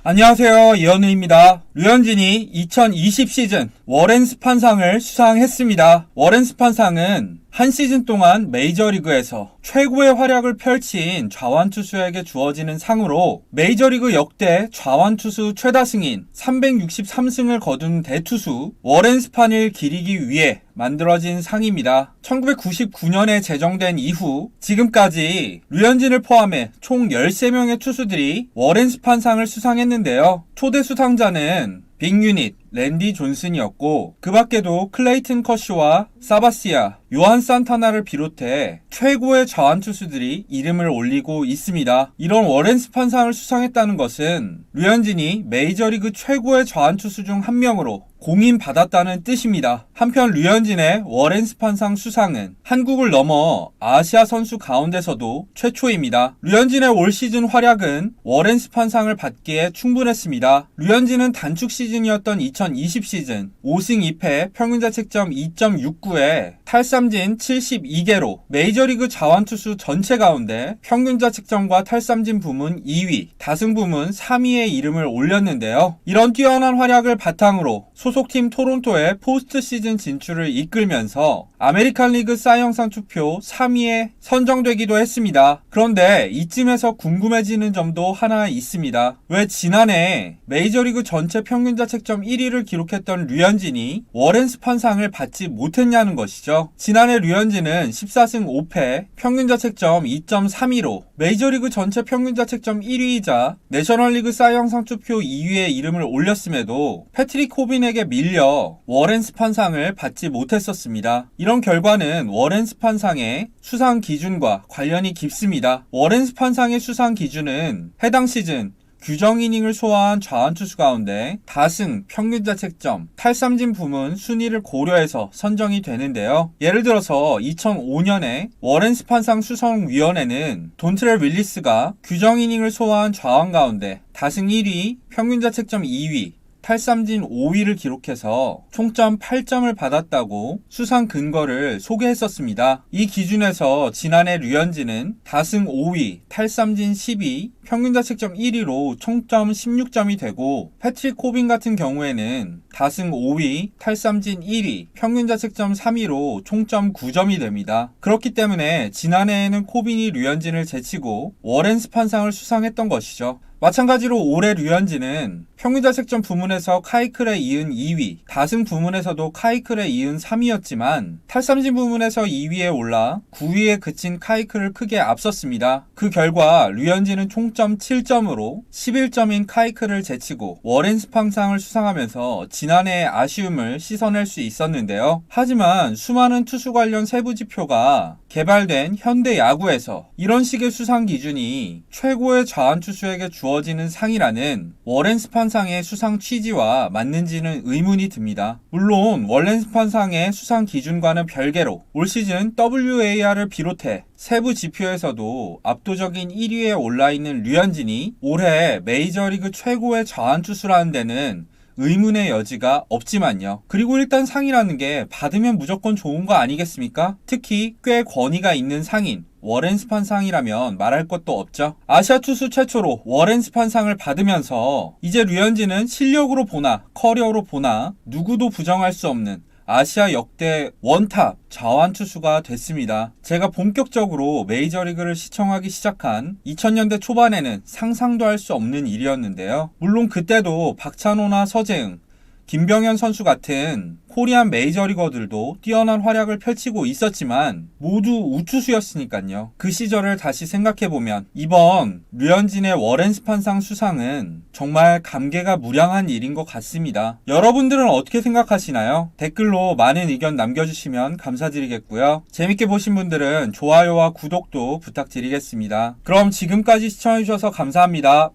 안녕하세요, 이현우입니다. 류현진이 2020 시즌 워렌스판상을 수상했습니다. 워렌스판상은 한 시즌 동안 메이저리그에서 최고의 활약을 펼친 좌완투수에게 주어지는 상으로 메이저리그 역대 좌완투수 최다 승인 363승을 거둔 대투수 워렌스판을 기리기 위해 만들어진 상입니다. 1999년에 제정된 이후 지금까지 류현진을 포함해 총 13명의 투수들이 워렌스판상을 수상했는데요. 초대 수상자는 빅유닛, 랜디 존슨이었고 그 밖에도 클레이튼 커쇼와 사바시아, 요한 산타나를 비롯해 최고의 좌완투수들이 이름을 올리고 있습니다. 이런 워렌스판상을 수상했다는 것은 류현진이 메이저리그 최고의 좌완투수 중 한 명으로 공인받았다는 뜻입니다. 한편 류현진의 워렌스판상 수상은 한국을 넘어 아시아 선수 가운데서도 최초입니다. 류현진의 올 시즌 활약은 워렌스판상을 받기에 충분했습니다. 류현진은 단축 시즌이었던 2020 시즌 5승 2패 평균자책점 2.69에 탈삼진 72개로 메이저리그 좌완투수 전체 가운데 평균자책점과 탈삼진 부문 2위, 다승 부문 3위의 이름을 올렸는데요. 이런 뛰어난 활약을 바탕으로 소속팀 토론토의 포스트 시즌 진출을 이끌면서 아메리칸 리그 사 이영상 투표 3위에 선정되기도 했습니다. 그런데 이쯤에서 궁금해지는 점도 하나 있습니다. 왜 지난해 메이저리그 전체 평균자책점 1위를 기록했던 류현진이 워렌스판상을 받지 못했냐는 것이죠. 지난해 류현진은 14승 5패 평균자책점 2.32로 메이저리그 전체 평균자책점 1위이자 내셔널리그 사 이영상 투표 2위에 이름을 올렸음에도 패트릭 호빈에게 밀려 워렌스판상을 받지 못했었습니다. 이런 결과는 워렌스판상의 수상 기준과 관련이 깊습니다. 워렌스판상의 수상 기준은 해당 시즌 규정 이닝을 소화한 좌완투수 가운데 다승, 평균자책점, 탈삼진 부문 순위를 고려해서 선정이 되는데요. 예를 들어서 2005년에 워렌스판상 수성위원회는 돈트렐 윌리스가 규정 이닝을 소화한 좌완 가운데 다승 1위, 평균자책점 2위, 탈삼진 5위를 기록해서 총점 8점을 받았다고 수상 근거를 소개했었습니다. 이 기준에서 지난해 류현진은 다승 5위, 탈삼진 10위, 평균자책점 1위로 총점 16점이 되고 패트릭 호빈 같은 경우에는 다승 5위, 탈삼진 1위, 평균자책점 3위로 총점 9점이 됩니다. 그렇기 때문에 지난해에는 호빈이 류현진을 제치고 워렌스판상을 수상했던 것이죠. 마찬가지로 올해 류현진은 평균자책점 부문에서 카이클에 이은 2위, 다승 부문에서도 카이클에 이은 3위였지만 탈삼진 부문에서 2위에 올라 9위에 그친 카이클을 크게 앞섰습니다. 그 결과 류현진은 총점 7점으로 11점인 카이클을 제치고 워렌스판상을 수상하면서 지난해의 아쉬움을 씻어낼 수 있었는데요. 하지만 수많은 투수 관련 세부 지표가 개발된 현대 야구에서 이런 식의 수상 기준이 최고의 좌완투수에게 주어지는 상이라는 워렌스판상의 수상 취지와 맞는지는 의문이 듭니다. 물론 워렌스판상의 수상 기준과는 별개로 올 시즌 WAR을 비롯해 세부 지표에서도 압도적인 1위에 올라있는 류현진이 올해 메이저리그 최고의 좌완투수라는 데는 의문의 여지가 없지만요. 그리고 일단 상이라는 게 받으면 무조건 좋은 거 아니겠습니까? 특히 꽤 권위가 있는 상인 워렌스판상이라면 말할 것도 없죠. 아시아 투수 최초로 워렌스판상을 받으면서 이제 류현진은 실력으로 보나 커리어로 보나 누구도 부정할 수 없는 아시아 역대 원탑 좌완투수가 됐습니다. 제가 본격적으로 메이저리그를 시청하기 시작한 2000년대 초반에는 상상도 할 수 없는 일이었는데요. 물론 그때도 박찬호나 서재응, 김병현 선수 같은 코리안 메이저리거들도 뛰어난 활약을 펼치고 있었지만 모두 우투수였으니까요. 그 시절을 다시 생각해보면 이번 류현진의 워렌스판상 수상은 정말 감개가 무량한 일인 것 같습니다. 여러분들은 어떻게 생각하시나요? 댓글로 많은 의견 남겨주시면 감사드리겠고요. 재밌게 보신 분들은 좋아요와 구독도 부탁드리겠습니다. 그럼 지금까지 시청해주셔서 감사합니다.